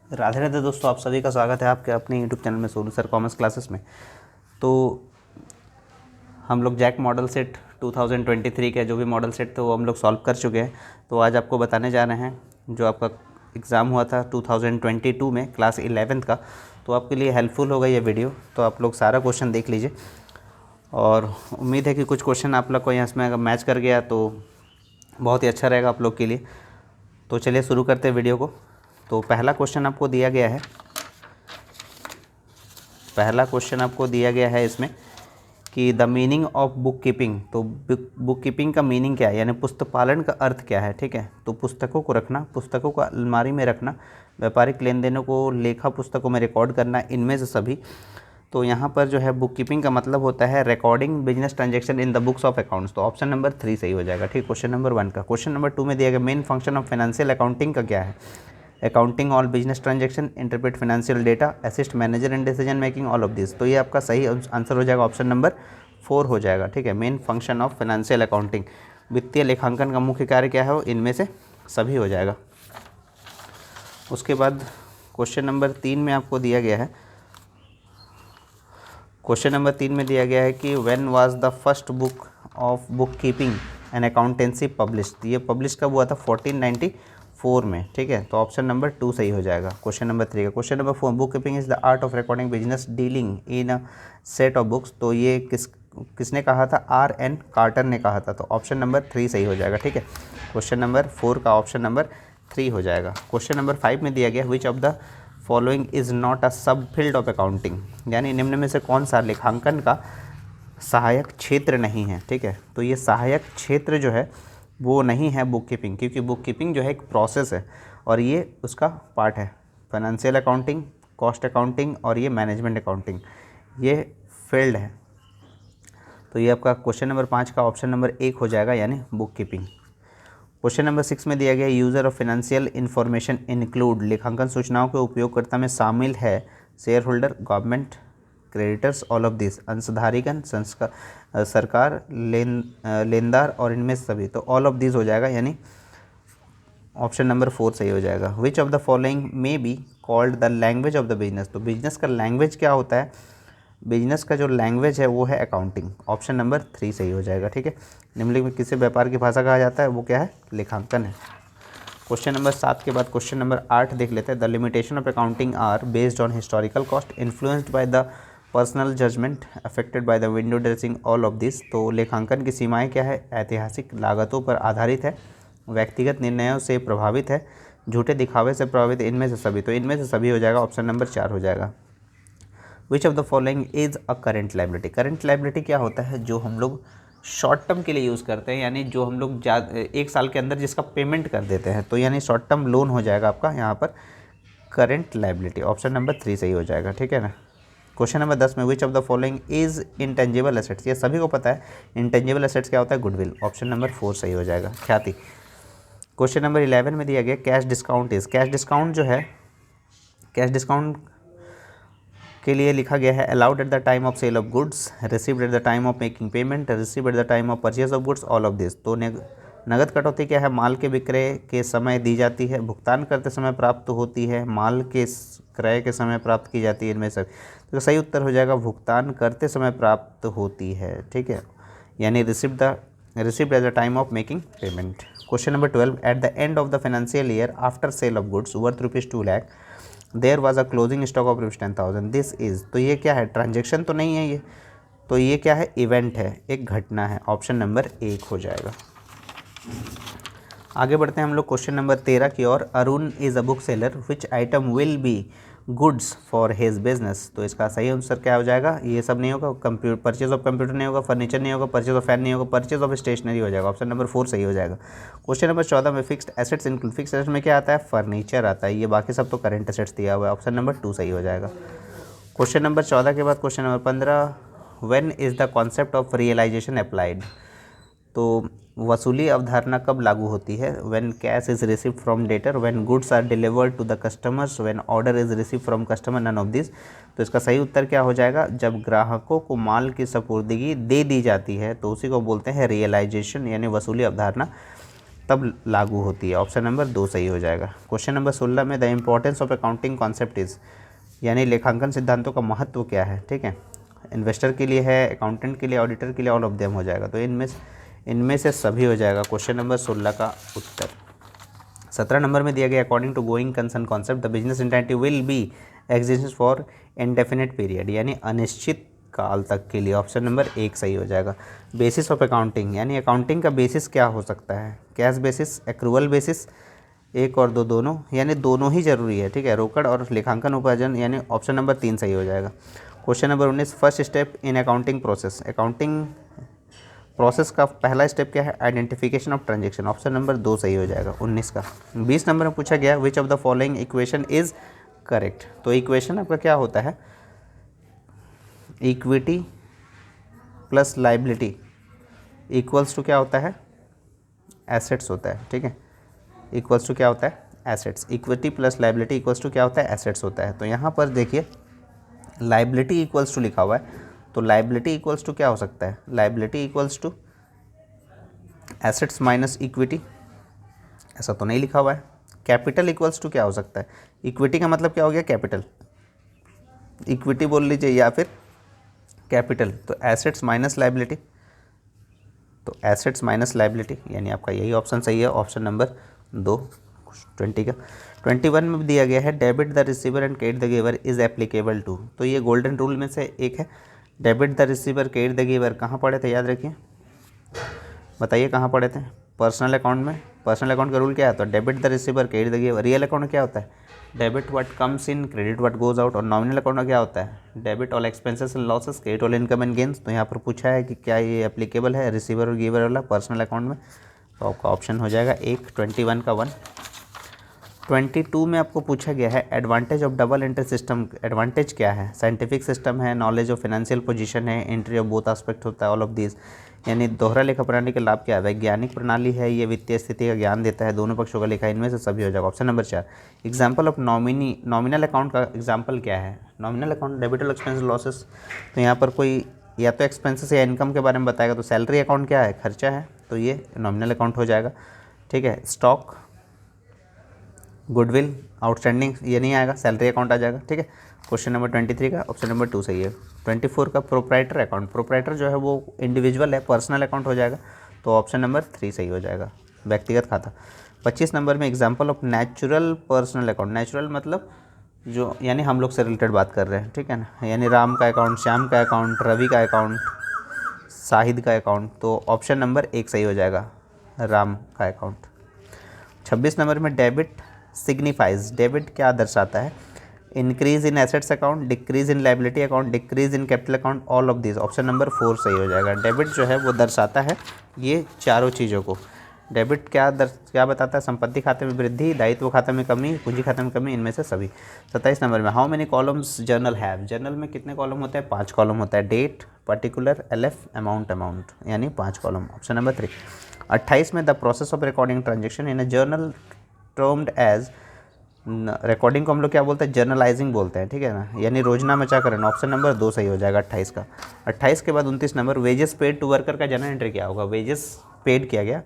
राधे राधे दोस्तों, आप सभी का स्वागत है आपके अपने यूट्यूब चैनल में सोनू सर कॉमर्स क्लासेस में। तो हम लोग जैक मॉडल सेट 2023 के जो भी मॉडल सेट थे वो हम लोग सॉल्व कर चुके हैं। तो आज आपको बताने जा रहे हैं जो आपका एग्ज़ाम हुआ था 2022 में क्लास 11th का। तो आपके लिए हेल्पफुल होगा ये वीडियो, तो आप लोग सारा क्वेश्चन देख लीजिए और उम्मीद है कि कुछ क्वेश्चन आप लोग को यहाँ इसमें अगर मैच कर गया तो बहुत ही अच्छा रहेगा आप लोग के लिए। तो चलिए शुरू करते हैं वीडियो को। तो पहला क्वेश्चन आपको दिया गया है इसमें कि the meaning of book keeping. तो बुक कीपिंग का मीनिंग क्या है, यानी पुस्तक पालन का अर्थ क्या है। ठीक है, तो पुस्तकों को रखना, पुस्तकों को अलमारी में रखना, व्यापारिक लेन देनों को लेखा पुस्तकों में रिकॉर्ड करना, इनमें से सभी। तो यहाँ पर जो है बुक कीपिंग का मतलब होता है recording business transaction in the books of accounts. तो ऑप्शन नंबर 3 सही हो जाएगा। ठीक, क्वेश्चन नंबर 1 का। क्वेश्चन नंबर 2 में दिया गया main function of financial accounting का क्या है। Accounting all business transaction, interpret financial data, assist manager in decision making, all of this. तो ये आपका सही आंसर हो जाएगा, ऑप्शन नंबर 4 हो जाएगा। ठीक है, main function of financial accounting, वित्तीय लेखांकन का मुख्य कार्य क्या है, वो इनमें से सभी हो जाएगा। उसके बाद क्वेश्चन नंबर 3 में आपको दिया गया है, क्वेश्चन नंबर 3 में दिया गया है कि when was the first book of book keeping and accountancy published. ये पब्लिश कब हुआ था, 1494 में। ठीक है, तो ऑप्शन नंबर 2 सही हो जाएगा क्वेश्चन नंबर 3 का। Question number 4, book keeping is the art of recording business dealing in a set of books. तो ये किसने कहा था, R.N. कार्टर ने कहा था। तो ऑप्शन नंबर 3 सही हो जाएगा। ठीक है, क्वेश्चन नंबर 4 का ऑप्शन नंबर 3 हो जाएगा। क्वेश्चन नंबर 5 में दिया गया which of the following is not a सब फील्ड ऑफ अकाउंटिंग, यानी निम्न में से कौन सा लेखांकन का सहायक क्षेत्र नहीं है। ठीक है, तो ये सहायक क्षेत्र जो है वो नहीं है बुक कीपिंग, क्योंकि बुक कीपिंग जो है एक प्रोसेस है और ये उसका पार्ट है। फाइनेंशियल अकाउंटिंग, कॉस्ट अकाउंटिंग और ये मैनेजमेंट अकाउंटिंग, ये फील्ड है। तो ये आपका क्वेश्चन नंबर 5 का ऑप्शन नंबर 1 हो जाएगा, यानी बुक कीपिंग। क्वेश्चन नंबर 6 में दिया गया user of financial information include, लेखांकन सूचनाओं के उपयोगकर्ता में शामिल है share holder, government, creditors, all of this, अंशधारीगण, संस्कार, सरकार, लेनदार और इनमें से सभी। तो ऑल ऑफ दिस हो जाएगा, यानी ऑप्शन नंबर 4 सही हो जाएगा। विच ऑफ द फॉलोइंग में be called the language of the business. तो बिजनेस का लैंग्वेज क्या होता है, बिजनेस का जो लैंग्वेज है वो है अकाउंटिंग। ऑप्शन नंबर 3 सही हो जाएगा। ठीक है, निम्नलिखित में किसे व्यापार की भाषा कहा जाता है, वो क्या है, लेखांकन है। क्वेश्चन नंबर 7 के बाद क्वेश्चन नंबर 8 देख लेते हैं। The limitation of accounting are based on historical cost, influenced by the personal judgement, affected by the window dressing, all of this. तो लेखांकन की सीमाएं क्या है, ऐतिहासिक लागतों पर आधारित है, व्यक्तिगत निर्णयों से प्रभावित है, झूठे दिखावे से प्रभावित है, इनमें से सभी। तो इनमें से सभी हो जाएगा, ऑप्शन नंबर 4 हो जाएगा। विच of the following is a current liability. Current liability क्या होता है, जो हम लोग शॉर्ट टर्म के लिए यूज़ करते हैं, यानी जो हम लोग 1 साल के अंदर जिसका पेमेंट कर देते हैं, तो यानी शॉर्ट टर्म लोन हो जाएगा आपका यहाँ पर करेंट लाइबिलिटी। ऑप्शन नंबर 3 सही हो जाएगा। ठीक है ना। क्वेश्चन नंबर 10 में विच of the following is intangible assets. ये सभी को पता है इंटेंजिबल एसेट्स क्या होता है, गुडविल। ऑप्शन नंबर 4 सही हो जाएगा, ख्याति। क्वेश्चन नंबर 11 में दिया गया cash discount is. Cash discount जो है, कैश डिस्काउंट के लिए लिखा गया है allowed at the time of sale of goods, received at the time of making payment, received at the time of purchase of goods, all of this. तो नगद कटौती क्या है, माल के विक्रय के समय दी जाती है, भुगतान करते समय प्राप्त होती है, माल के क्रय के समय प्राप्त की जाती है, इनमें से। तो सही उत्तर हो जाएगा भुगतान करते समय प्राप्त होती है। ठीक है, यानी received at the time of making payment. Question number 12, at the end of the financial year after sale of goods worth ₹2 lakh there was a closing stock of ₹10,000, this is. तो ये क्या है, ट्रांजेक्शन तो नहीं है ये, तो ये क्या है, इवेंट है, एक घटना है। ऑप्शन नंबर 1 हो जाएगा। आगे बढ़ते हैं हम लोग क्वेश्चन नंबर 13 की ओर। Arun is a book seller, which item will be goods for his business. तो इसका सही आंसर क्या हो जाएगा, ये सब नहीं होगा, कंप्यूटर, परचेज ऑफ कंप्यूटर नहीं होगा, फर्नीचर नहीं होगा, परचेज ऑफ फैन नहीं होगा, परचेज ऑफ स्टेशनरी हो जाएगा। ऑप्शन नंबर 4 सही हो जाएगा। क्वेश्चन नंबर 14 में fixed assets include. Fixed assets में क्या आता है, फर्नीचर आता है, ये बाकी सब तो करेंट एसेट्स दिया हुआ है। ऑप्शन नंबर 2 सही हो जाएगा। क्वेश्चन नंबर 14 के बाद question number 15, when is the concept of realisation applied. तो वसूली अवधारणा कब लागू होती है, when cash is received from debtor, when goods are delivered to the customers, when order is received from customer, none of this. तो इसका सही उत्तर क्या हो जाएगा, जब ग्राहकों को माल की सपुर्दगी दे दी जाती है तो उसी को बोलते हैं रियलाइजेशन, यानी वसूली अवधारणा तब लागू होती है। ऑप्शन नंबर 2 सही हो जाएगा। क्वेश्चन नंबर 16 में the importance of accounting concept is, यानी लेखांकन सिद्धांतों का महत्व क्या है, ठीक है। इन्वेस्टर के लिए है, अकाउंटेंट के लिए, ऑडिटर के लिए, ऑल ऑफ देम हो जाएगा। तो इनमें से सभी हो जाएगा क्वेश्चन नंबर 16 का उत्तर। 17 नंबर में दिया गया according to going concern concept the business entity will be existence for indefinite period, यानी अनिश्चित काल तक के लिए। ऑप्शन नंबर 1 सही हो जाएगा। बेसिस ऑफ अकाउंटिंग, यानी अकाउंटिंग का बेसिस क्या हो सकता है, कैश बेसिस, एक्रूवल बेसिस, 1 और 2 दोनों, यानी दोनों ही जरूरी है, ठीक है। रोकड़ और लेखांकन उपार्जन, यानी ऑप्शन नंबर 3 सही हो जाएगा। Question number 19 first step in accounting process, accounting process का पहला स्टेप क्या है, identification of transaction. Option number 2 सही हो जाएगा 19 का। 20 नंबर में पूछा गया which of the following equation is correct. तो इक्वेशन आपका क्या होता है, equity plus liability equals to क्या होता है, एसेट्स होता है, ठीक है। इक्वल्स टू क्या होता है, assets. Equity plus liability equals to क्या होता है, एसेट्स होता है। तो यहाँ पर देखिए लाइबिलिटी इक्वल्स टू लिखा हुआ है, तो लाइबिलिटी इक्वल्स टू क्या हो सकता है, liability equals to assets minus equity, ऐसा तो नहीं लिखा हुआ है। कैपिटल इक्वल्स टू क्या हो सकता है, इक्विटी का मतलब क्या हो गया, कैपिटल, इक्विटी बोल लीजिए या फिर कैपिटल। तो एसेट्स माइनस लाइबिलिटी, तो एसेट्स माइनस लाइबिलिटी, यानी आपका यही ऑप्शन सही है, ऑप्शन नंबर 2 20 का। 21 में दिया गया है debit the receiver and credit the giver is applicable to. तो ये गोल्डन रूल में से एक है, debit the receiver credit the giver. कहाँ पढ़े थे, याद रखिए, बताइए कहाँ पढ़े थे, पर्सनल अकाउंट में। पर्सनल अकाउंट का रूल क्या है, तो डेबिट द रिसीवर क्रेडिट द गिवर। रियल अकाउंट में क्या होता है, debit what comes in credit what goes out. और नॉमिनल अकाउंट में क्या होता है, debit all expenses and losses credit all income and gains. तो यहाँ पर पूछा है कि क्या ये एप्लीकेबल है रिसीवर और गिवर वाला पर्सनल अकाउंट में, तो आपका ऑप्शन हो जाएगा 1 21 का 1। 22 में आपको पूछा गया है advantage of double entry system. Advantage क्या है, साइंटिफिक सिस्टम है, नॉलेज ऑफ फाइनेंशियल पोजीशन है, एंट्री ऑफ बोथ एस्पेक्ट होता है, ऑल ऑफ दिस। यानी दोहरा लेखा प्रणाली के लाभ क्या है, वैज्ञानिक प्रणाली है, ये वित्तीय स्थिति का ज्ञान देता है, दोनों पक्षों का लेखा, इनमें से सभी हो जाएगा। Option number 4 example of nominal account का एग्जाम्पल क्या है, nominal account debit all expense losses. तो यहाँ पर कोई या तो एक्सपेंसेस या इनकम के बारे में बताएगा, तो सैलरी अकाउंट क्या है, खर्चा है, तो ये नॉमिनल अकाउंट हो जाएगा, ठीक है। स्टॉक, गुडविल, आउटस्टैंडिंग ये नहीं आएगा, सैलरी अकाउंट आ जाएगा, ठीक है। क्वेश्चन नंबर 23 का ऑप्शन नंबर 2 सही है। 24 का प्रोप्राइटर अकाउंट, प्रोप्राइटर जो है वो इंडिविजुअल है, पर्सनल अकाउंट हो जाएगा, तो ऑप्शन नंबर 3 सही हो जाएगा, व्यक्तिगत खाता। 25 नंबर में example of natural personal account, natural मतलब जो यानी हम लोग से रिलेटेड बात कर रहे हैं, ठीक है ना, यानी राम का अकाउंट, श्याम का अकाउंट, रवि का अकाउंट, शाहिद का अकाउंट, तो ऑप्शन नंबर 1 सही हो जाएगा, राम का अकाउंट। 26 नंबर में डेबिट सिग्निफाइज, डेबिट क्या दर्शाता है, increase in assets account, decrease in liability account, decrease in capital account, all of this. Option number 4 सही हो जाएगा। डेबिट जो है वो दर्शाता है ये चारों चीज़ों को। डेबिट क्या बताता है, संपत्ति खाते में वृद्धि, दायित्व खाते में कमी, पूंजी खाते में कमी, इनमें से सभी। 27 नंबर में how many columns journal have, journal में कितने कॉलम होते हैं, 5 कॉलम होता है, डेट, पर्टिकुलर, एलएफ, अमाउंट, यानी 5 कॉलम, ऑप्शन नंबर 3। 28 में the process of recording transaction in a journal termed as, recording को हम लोग क्या बोलते हैं, जर्नलाइजिंग बोलते हैं, ठीक है ना, यानी रोजनामाचाकरण, ऑप्शन नंबर 2 सही हो जाएगा 28 का। 28 के बाद 29 नंबर वेजेस पेड टू वर्कर का जनरल एंट्री क्या होगा, वेजेस पेड किया गया,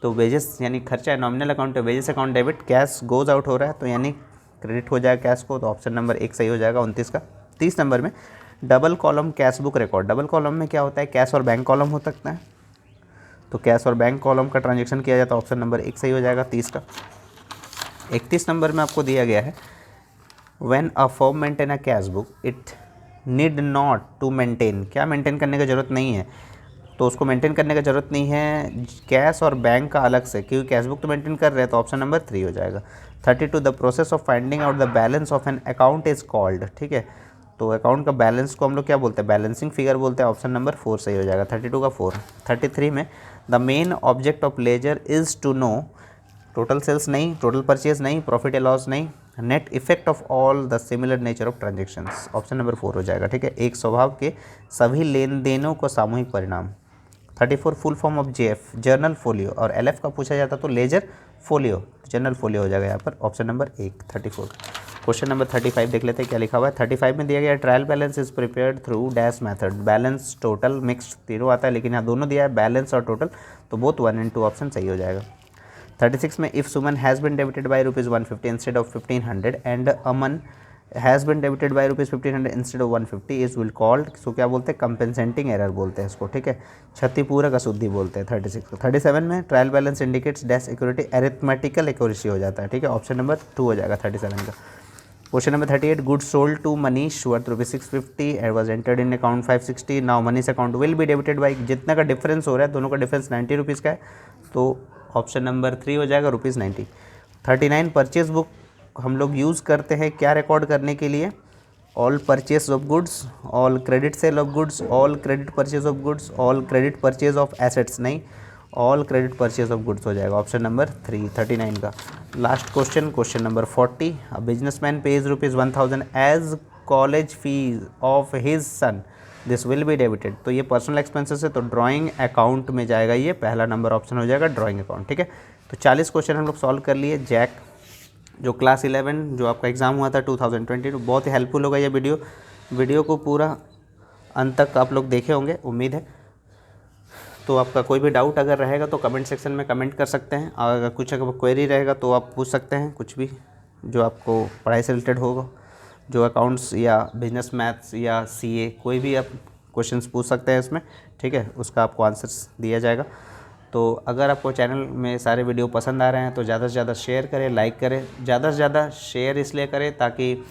तो वेजेस यानी खर्चा है, नॉमिनल अकाउंट है, wages account debit, cash goes out हो रहा है, तो यानी क्रेडिट हो जाएगा कैश को, तो ऑप्शन नंबर 1 सही हो जाएगा 29 का। 30 नंबर में double column cash book record, double column में क्या होता है, कैश और बैंक कॉलम हो सकता है, तो कैश और बैंक कॉलम का ट्रांजेक्शन किया जाता है, ऑप्शन नंबर 1 सही हो जाएगा 30 का। 31 नंबर में आपको दिया गया है when a firm maintain a cash book it need not to maintain, क्या मेंटेन करने की ज़रूरत नहीं है, तो उसको मेंटेन करने की ज़रूरत नहीं है कैश और बैंक का अलग से, क्योंकि कैश बुक तो मेंटेन कर रहे हैं, तो ऑप्शन नंबर 3 हो जाएगा। 32 the process of finding out the balance of an account is called, ठीक है, तो अकाउंट का बैलेंस को हम लोग क्या बोलते हैं, बैलेंसिंग फिगर बोलते हैं, ऑप्शन नंबर 4 सही हो जाएगा 32 का 4। 33 में the main object of ledger is to know, total sales नहीं, टोटल परचेज नहीं, प्रॉफिट या लॉस नहीं, net effect of all the similar nature of transactions, option number 4 हो जाएगा, ठीक है, एक स्वभाव के सभी लेन देनों को सामूहिक परिणाम। 34 full form of JF, journal folio, और एलएफ का पूछा जाता तो लेजर फोलियो, जर्नल फोलियो हो जाएगा यहाँ पर, ऑप्शन नंबर 1 34। क्वेश्चन नंबर 35 देख लेते हैं क्या लिखा हुआ है। 35 में दिया गया trial balance is prepared through dash method, balance total mix तीनों आता है, लेकिन यहाँ दोनों दिया है बैलेंस और टोटल, तो बोथ 1 and 2 ऑप्शन सही हो जाएगा। 36 में if Suman has been debited by ₹150 instead of 1500 and Aman has been debited by ₹1500 instead of 150 is will called, so क्या बोलते हैं, कंपेंसेटिंग एरर बोलते हैं इसको, ठीक है, क्षतिपूरक अशुद्धि बोलते हैं 36 को। 37 में trial balance indicates dash accuracy, arithmetical accuracy हो जाता है, ठीक है, ऑप्शन नंबर 2 हो जाएगा 37 का। Question number 38 goods sold to Manish worth ₹650 and was entered in account 560, now Manish account will be debited by, जितना का डिफरेंस हो रहा है दोनों का डिफरेंस ₹90 का है, तो ऑप्शन नंबर 3 हो जाएगा ₹90। 39 परचेज बुक हम लोग यूज़ करते हैं क्या रिकॉर्ड करने के लिए, all purchase of goods, all credit sale of goods, all credit purchase of goods, all credit purchase of assets, नहीं, all credit purchase of goods हो जाएगा ऑप्शन नंबर 3 39 का। Last question, question number 40, a businessman pays ₹1000 as college fees of his son, this will be debited, तो ये personal expenses है तो drawing account में जाएगा, ये पहला नंबर ऑप्शन हो जाएगा ड्राइंग अकाउंट, ठीक है। तो 40 क्वेश्चन हम लोग सॉल्व कर लिए। जैक जो क्लास 11 जो आपका एग्ज़ाम हुआ था 2022, बहुत ही हेल्पफुल होगा ये वीडियो को पूरा अंत तक आप लोग देखे होंगे उम्मीद है। तो आपका कोई भी डाउट अगर रहेगा तो कमेंट सेक्शन में कमेंट कर सकते हैं, और अगर कुछ अगर क्वेरी रहेगा तो आप पूछ सकते हैं, कुछ भी जो आपको पढ़ाई से रिलेटेड होगा, जो अकाउंट्स या बिजनेस मैथ्स या सीए कोई भी आप क्वेश्चंस पूछ सकते हैं इसमें, ठीक है, उसका आपको आंसर्स दिया जाएगा। तो अगर आपको चैनल में सारे वीडियो पसंद आ रहे हैं तो ज़्यादा से ज़्यादा शेयर करें, लाइक करें, ज़्यादा से ज़्यादा शेयर इसलिए करें ताकि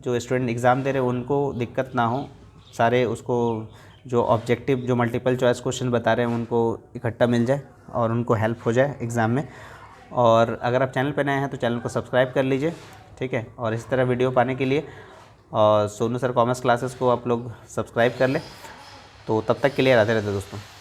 जो स्टूडेंट एग्ज़ाम दे रहे हैं उनको दिक्कत ना हो, सारे उसको जो ऑब्जेक्टिव जो मल्टीपल चॉइस क्वेश्चन बता रहे हैं उनको इकट्ठा मिल जाए और उनको हेल्प हो जाए एग्ज़ाम में। और अगर आप चैनल पर नए हैं तो चैनल को सब्सक्राइब कर लीजिए, ठीक है, और इस तरह वीडियो पाने के लिए और सोनू सर कॉमर्स क्लासेस को आप लोग सब्सक्राइब कर लें। तो तब तक के लिए राधे राधे दोस्तों।